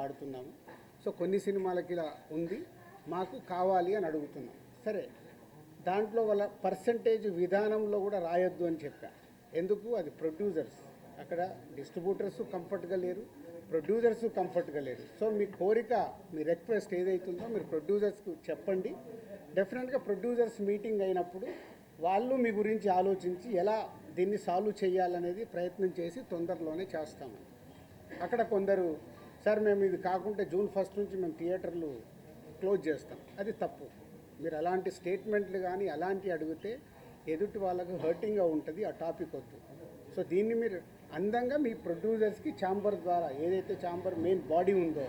వాడుతున్నాము. సో కొన్ని సినిమాలకి ఇలా ఉంది, మాకు కావాలి అని అడుగుతున్నాం. సరే, దాంట్లో వాళ్ళ పర్సంటేజ్ విధానంలో కూడా రాయొద్దు అని చెప్పా. ఎందుకు? అది ప్రొడ్యూసర్స్, అక్కడ డిస్ట్రిబ్యూటర్స్ కంఫర్ట్గా లేరు, ప్రొడ్యూసర్స్ కంఫర్ట్గా లేరు. సో మీ కోరిక, మీ రిక్వెస్ట్ ఏదైతుందో మీరు ప్రొడ్యూసర్స్కి చెప్పండి. డెఫినెట్గా ప్రొడ్యూసర్స్ మీటింగ్ అయినప్పుడు వాళ్ళు మీ గురించి ఆలోచించి ఎలా దీన్ని సాల్వ్ చేయాలనేది ప్రయత్నం చేసి తొందరలోనే చేస్తామని. అక్కడ కొందరు, సార్ మేము ఇది కాకుంటే జూన్ 1 నుంచి మేము థియేటర్లు క్లోజ్ చేస్తాం, అది తప్పు. మీరు అలాంటి స్టేట్మెంట్లు కానీ అలాంటివి అడిగితే ఎదుటి వాళ్ళకు హర్టింగ్గా ఉంటుంది, ఆ టాపిక్ వద్దు. సో దీన్ని మీరు అందంగా మీ ప్రొడ్యూసర్స్కి ఛాంబర్ ద్వారా, ఏదైతే ఛాంబర్ మెయిన్ బాడీ ఉందో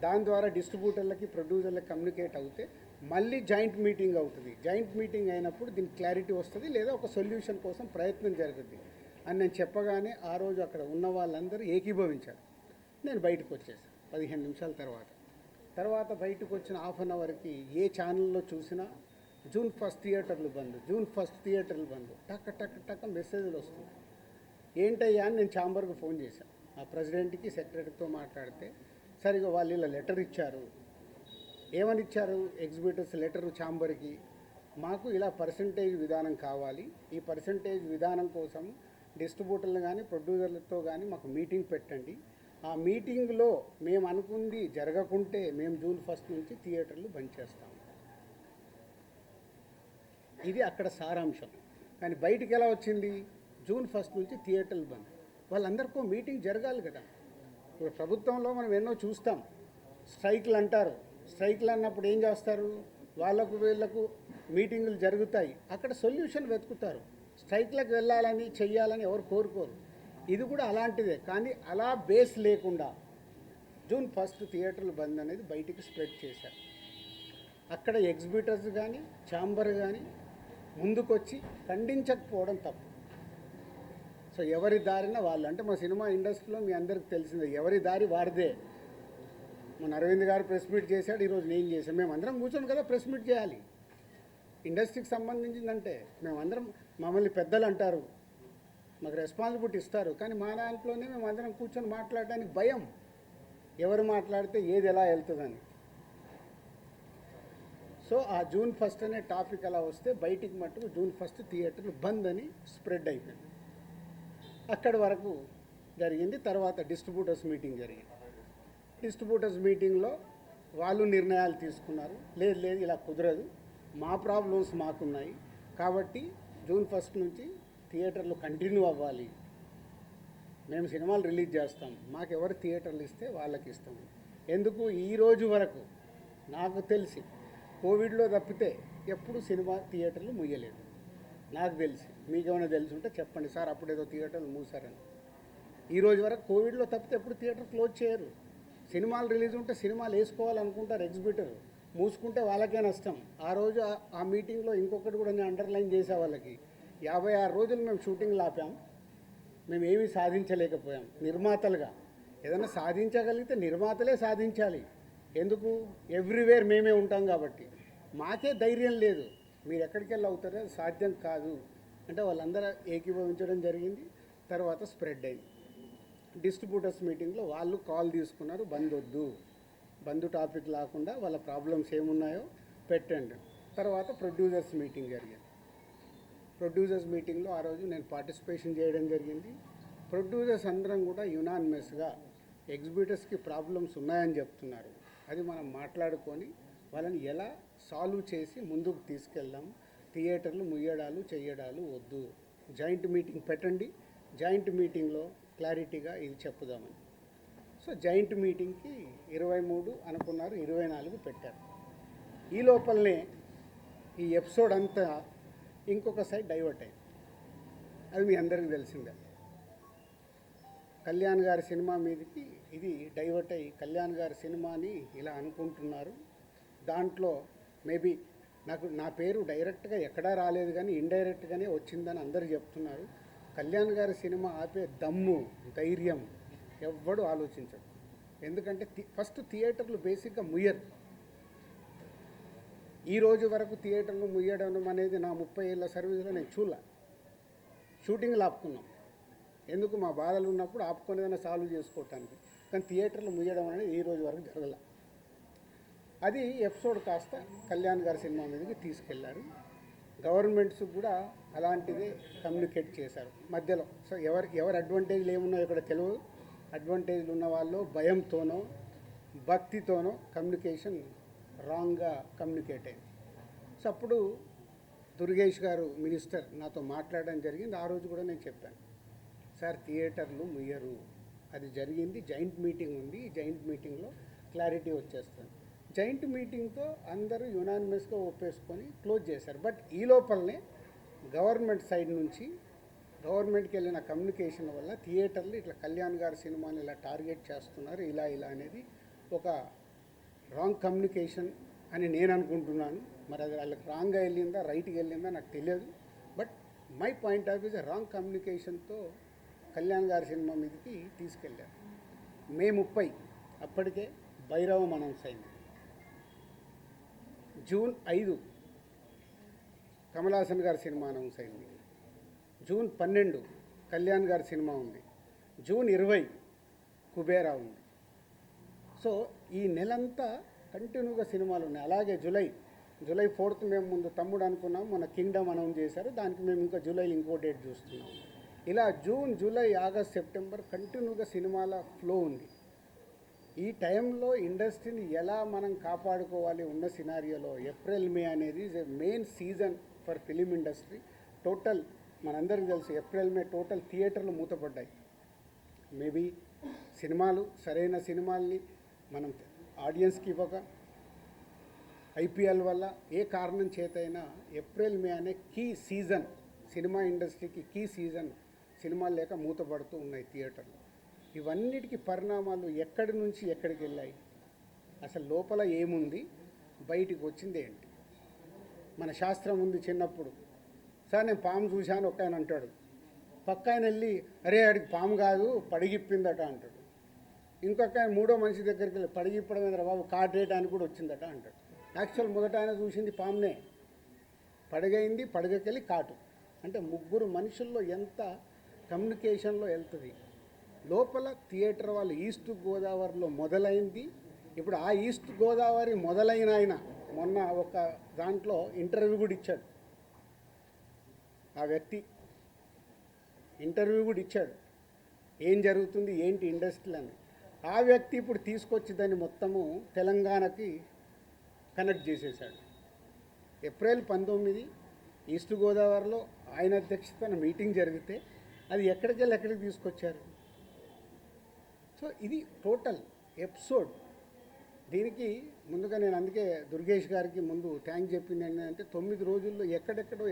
దాని ద్వారా డిస్ట్రిబ్యూటర్లకి ప్రొడ్యూసర్లకు కమ్యూనికేట్ అవుతే మళ్ళీ జాయింట్ మీటింగ్ అవుతుంది. జాయింట్ మీటింగ్ అయినప్పుడు దీనికి క్లారిటీ వస్తుంది, లేదా ఒక సొల్యూషన్ కోసం ప్రయత్నం జరుగుతుంది అని నేను చెప్పగానే ఆ రోజు అక్కడ ఉన్న వాళ్ళందరూ ఏకీభవించారు. నేను బయటకు వచ్చేసాను 15 నిమిషాల తర్వాత బయటకు వచ్చిన హాఫ్ అన్ అవర్కి ఏ ఛానల్లో చూసినా జూన్ 1 థియేటర్లు బంద్, జూన్ 1 థియేటర్లు బంద్, టక్క మెసేజ్లు వస్తున్నాయి. ఏంటయ్యా అని నేను ఛాంబర్కి ఫోన్ చేశాను. ఆ ప్రెసిడెంట్కి సెక్రటరీతో మాట్లాడితే, సరిగా వాళ్ళు ఇలా లెటర్ ఇచ్చారు. ఏమని ఇచ్చారు? ఎగ్జిబిటర్స్ లెటరు ఛాంబర్కి, మాకు ఇలా పర్సంటేజ్ విధానం కావాలి, ఈ పర్సంటేజ్ విధానం కోసం డిస్ట్రిబ్యూటర్లు కానీ ప్రొడ్యూసర్లతో కానీ మాకు మీటింగ్ పెట్టండి. ఆ మీటింగ్లో మేము అనుకుంది జరగకుంటే మేము జూన్ 1 నుంచి థియేటర్లు బంద్ చేస్తాము. ఇది అక్కడ సారాంశం. కానీ బయటికి ఎలా వచ్చింది? జూన్ 1 నుంచి థియేటర్లు బంద్. వాళ్ళందరికీ మీటింగ్ జరగాలి కదా. ఇప్పుడు ప్రభుత్వంలో మనం ఎన్నో చూస్తాం, స్ట్రైక్లు అంటారు. స్ట్రైక్లు అన్నప్పుడు ఏం చేస్తారు? వాళ్ళకు వీళ్ళకు మీటింగులు జరుగుతాయి, అక్కడ సొల్యూషన్ వెతుకుతారు. స్ట్రైక్లకు వెళ్ళాలని చెయ్యాలని ఎవరు కోరుకోరు. ఇది కూడా అలాంటిదే. కానీ అలా బేస్ లేకుండా జూన్ 1 థియేటర్లు బంద్ అనేది బయటికి స్ప్రెడ్ చేశారు. అక్కడ ఎగ్జిబిటర్స్ కానీ ఛాంబర్ కానీ ముందుకొచ్చి ఖండించకపోవడం తప్పు. సో ఎవరి దారిన వాళ్ళు, అంటే మా సినిమా ఇండస్ట్రీలో మీ అందరికి తెలిసిందే, ఎవరి దారి వారిదే. మన అరవింద్ గారు ప్రెస్ మీట్ చేశాడు, ఈరోజు నేను చేశాను. మేమందరం కూర్చొని కదా ప్రెస్ మీట్ చేయాలి. ఇండస్ట్రీకి సంబంధించిందంటే మేమందరం, మమ్మల్ని పెద్దలు అంటారు, మాకు రెస్పాన్సిబిలిటీ ఇస్తారు. కానీ మా దాంట్లోనే మేమందరం కూర్చొని మాట్లాడడానికి భయం, ఎవరు మాట్లాడితే ఏది ఎలా వెళ్తుందని. సో ఆ జూన్ 1 అనే టాపిక్ అలా వస్తే బయటికి మట్టుకు జూన్ 1 థియేటర్లు బంద్ అని స్ప్రెడ్ అయిపోయింది. అక్కడి వరకు జరిగింది. తర్వాత డిస్ట్రిబ్యూటర్స్ మీటింగ్ జరిగింది. డిస్ట్రిబ్యూటర్స్ మీటింగ్లో వాళ్ళు నిర్ణయాలు తీసుకున్నారు. లేదు ఇలా కుదరదు, మా ప్రాబ్లమ్స్ మాకున్నాయి కాబట్టి జూన్ 1 నుంచి థియేటర్లు కంటిన్యూ అవ్వాలి, మేము సినిమాలు రిలీజ్ చేస్తాం, మాకు ఎవరు థియేటర్లు ఇస్తే వాళ్ళకి ఇస్తాము. ఎందుకు? ఈరోజు వరకు నాకు తెలిసి కోవిడ్లో తప్పితే ఎప్పుడు సినిమా థియేటర్లు ముయ్యలేదు నాకు తెలిసి. మీకేమైనా తెలిసి ఉంటే చెప్పండి సార్, అప్పుడేదో థియేటర్లు మూసారని. ఈరోజు వరకు కోవిడ్లో తప్పితే ఎప్పుడు థియేటర్ క్లోజ్ చేయరు. సినిమాలు రిలీజ్ ఉంటే సినిమాలు వేసుకోవాలనుకుంటారు ఎగ్జిబిటర్, మూసుకుంటే వాళ్ళకే నష్టం. ఆ రోజు ఆ మీటింగ్లో ఇంకొకటి కూడా నేను అండర్లైన్ చేసే వాళ్ళకి, 56 రోజులు మేము షూటింగ్లు ఆపాం, మేము ఏమీ సాధించలేకపోయాం. నిర్మాతలుగా ఏదైనా సాధించగలిగితే నిర్మాతలే సాధించాలి. ఎందుకు? ఎవ్రీవేర్ మేమే ఉంటాం కాబట్టి. మాకే ధైర్యం లేదు, మీరు ఎక్కడికి వెళ్ళి అవుతారో అది సాధ్యం కాదు అంటే వాళ్ళందరూ ఏకీభవించడం జరిగింది. తర్వాత స్ప్రెడ్ అయింది. డిస్ట్రిబ్యూటర్స్ మీటింగ్లో వాళ్ళు కాల్ తీసుకున్నారు, బంద్ వద్దు, బంద్ టాపిక్ లేకుండా వాళ్ళ ప్రాబ్లమ్స్ ఏమున్నాయో పెట్టండి. తర్వాత ప్రొడ్యూసర్స్ మీటింగ్ జరిగింది. ప్రొడ్యూసర్స్ మీటింగ్లో ఆ రోజు నేను పార్టిసిపేషన్ చేయడం జరిగింది. ప్రొడ్యూసర్స్ అందరం కూడా యునానిమస్గా ఎగ్జిబిటర్స్కి ప్రాబ్లమ్స్ ఉన్నాయని చెప్తున్నారు. అది మనం మాట్లాడుకొని వాళ్ళని ఎలా సాల్వ్ చేసి ముందుకు తీసుకెళ్దాం. థియేటర్లు ముయ్యడాలు చేయడాలు వద్దు, జాయింట్ మీటింగ్ పెట్టండి, జాయింట్ మీటింగ్లో క్లారిటీగా ఇది చెప్పుదామని. సో జాయింట్ మీటింగ్కి 23 అనుకున్నారు, 24 పెట్టారు. ఈ లోపలనే ఈ ఎపిసోడ్ అంతా ఇంకొక సైడ్ డైవర్ట్ అయింది. అది మీ అందరికీ తెలిసిందే. కళ్యాణ్ గారి సినిమా మీదకి ఇది డైవర్ట్ అయ్యి కళ్యాణ్ గారి సినిమాని ఇలా అనుకుంటున్నారు. దాంట్లో మేబీ నా పేరు డైరెక్ట్గా ఎక్కడా రాలేదు కానీ ఇండైరెక్ట్గానే వచ్చిందని అందరూ చెప్తున్నారు. కళ్యాణ్ గారి సినిమా ఆపే దమ్ము, ధైర్యం ఎవ్వడు ఆలోచించడు. ఎందుకంటే ఫస్ట్ థియేటర్లు బేసిక్గా ముయ్యరు. ఈ రోజు వరకు థియేటర్లు ముయ్యడం అనేది నా 30 ఏళ్ళ సర్వీస్లో నేను చూడలే. షూటింగ్లు ఆపుకున్నాం, ఎందుకు? మా బాధలు ఉన్నప్పుడు ఆపుకొని ఏదైనా సాల్వ్ చేసుకోవటానికి. కానీ థియేటర్లు ముయ్యడం అనేది ఈ రోజు వరకు అది ఎపిసోడ్ కాస్త కళ్యాణ్ గారి సినిమా మీదకి తీసుకెళ్లారు. గవర్నమెంట్స్ కూడా అలాంటిదే కమ్యూనికేట్ చేశారు మధ్యలో. సో ఎవరు అడ్వాంటేజ్లు ఏమున్నాయో ఇక్కడ తెలియదు. అడ్వాంటేజ్లు ఉన్న వాళ్ళు భయంతోనో భక్తితోనో కమ్యూనికేషన్ రాంగ్గా కమ్యూనికేట్ అయింది. సో అప్పుడు దుర్గేష్ గారు మినిస్టర్ నాతో మాట్లాడడం జరిగింది. ఆ రోజు కూడా నేను చెప్పాను, సార్ థియేటర్లు ముయ్యరు, అది జరిగింది, జాయింట్ మీటింగ్ ఉంది, ఈ జాయింట్ మీటింగ్లో క్లారిటీ వచ్చేస్తుంది. జాయింట్ మీటింగ్తో అందరూ యునానిమస్గా ఒప్పేసుకొని క్లోజ్ చేశారు. బట్ ఈ లోపలనే గవర్నమెంట్ సైడ్ నుంచి గవర్నమెంట్కి వెళ్ళిన కమ్యూనికేషన్ వల్ల థియేటర్లు ఇట్లా కళ్యాణ్ గారి సినిమాని ఇలా టార్గెట్ చేస్తున్నారు, ఇలా అనేది ఒక రాంగ్ కమ్యూనికేషన్ అని నేను అనుకుంటున్నాను. మరి అది వాళ్ళకి రాంగ్గా వెళ్ళిందా రైట్గా వెళ్ళిందా నాకు తెలియదు. But my point of views wrong కమ్యూనికేషన్తో కళ్యాణ్ గారి సినిమా మీదకి తీసుకెళ్ళారు. మే 30 అప్పటికే భైరవం అనౌన్స్ అయింది. జూన్ 5 కమల్ హాసన్ గారి సినిమా అనౌన్స్ అయింది. జూన్ 12 కళ్యాణ్ గారి సినిమా ఉంది. జూన్ 20 కుబేరా ఉంది. సో ఈ నెలంతా కంటిన్యూగా సినిమాలు ఉన్నాయి. అలాగే జూలై 4th మేము ముందు తమ్ముడు అనుకున్నాం, మన కింగ్డమ్ అనౌన్స్ చేశారు, దానికి మేము ఇంకా జూలైలో ఇంకో డేట్ చూస్తున్నాం. ఇలా జూన్, జూలై, ఆగస్ట్, సెప్టెంబర్ కంటిన్యూగా సినిమాల ఫ్లో ఉంది. ఈ టైంలో ఇండస్ట్రీని ఎలా మనం కాపాడుకోవాలి ఉన్న సినారియోలో ఏప్రిల్ మే అనేది is a main season for film industry. Total మనందరికీ తెలుసు ఏప్రిల్ మే టోటల్ థియేటర్లు మూతపడ్డాయి. మేబీ సినిమాలు సరైన సినిమాల్ని మనం ఆడియన్స్కి ఇవ్వక, ఐపీఎల్ వల్ల ఏ కారణం చేతైనా ఏప్రిల్ మే అనే కీ సీజన్, సినిమా ఇండస్ట్రీకి కీ సీజన్, సినిమాలు లేక మూతపడుతూ ఉన్నాయి థియేటర్లు. ఇవన్నిటికీ పరిణామాలు ఎక్కడి నుంచి ఎక్కడికి వెళ్ళాయి, అసలు లోపల ఏముంది, బయటికి వచ్చింది ఏంటి? మన శాస్త్రం ఉంది. చిన్నప్పుడు సార్ నేను పాము చూశాను ఒక ఆయన అంటాడు, పక్క ఆయన వెళ్ళి అరే ఆడికి పాము కాదు పడిగిప్పిందట అంటాడు. ఇంకొక ఆయన మూడో మనిషి దగ్గరికి వెళ్ళి పడిగిప్పడం మీద బాబు కాటేయడానికి కూడా వచ్చిందట అంటాడు. యాక్చువల్ మొదట ఆయన చూసింది పామునే, పడగైంది, పడగకెళ్ళి కాటు. అంటే ముగ్గురు మనుషుల్లో ఎంత కమ్యూనికేషన్లో వెళ్తుంది. లోపల థియేటర్ వాళ్ళు ఈస్ట్ గోదావరిలో మొదలైంది. ఇప్పుడు ఆ ఈస్ట్ గోదావరి మొదలైన ఆయన మొన్న ఒక దాంట్లో ఇంటర్వ్యూ కూడా ఇచ్చాడు. ఆ వ్యక్తి ఇంటర్వ్యూ కూడా ఇచ్చాడు, ఏం జరుగుతుంది ఏంటి ఇండస్ట్రీ అని. ఆ వ్యక్తి ఇప్పుడు తీసుకొచ్చి దాన్ని మొత్తము తెలంగాణకి కనెక్ట్ చేసేసాడు. ఏప్రిల్ 19 ఈస్ట్ గోదావరిలో ఆయన అధ్యక్షతన మీటింగ్ జరిగితే అది ఎక్కడికి తీసుకొచ్చారు. సో ఇది టోటల్ ఎపిసోడ్. దీనికి ముందుగా నేను అందుకే దుర్గేష్ గారికి ముందు థ్యాంక్ చెప్పింది ఏంటంటే 9 రోజుల్లో ఎక్కడెక్కడో